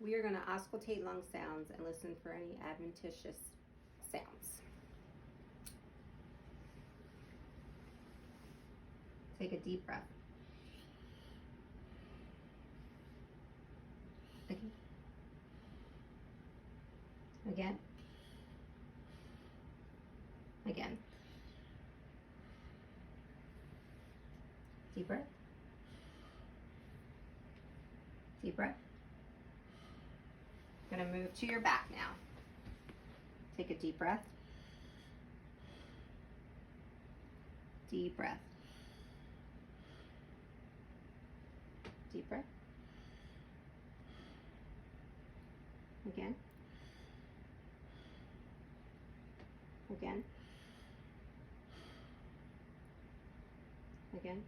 We are going to auscultate lung sounds and listen for any adventitious sounds. Take a deep breath. Again. Again. Again. Deep breath. Deep breath. Going to move to your back now. Take a deep breath. Deep breath. Deep breath. Again. Again. Again.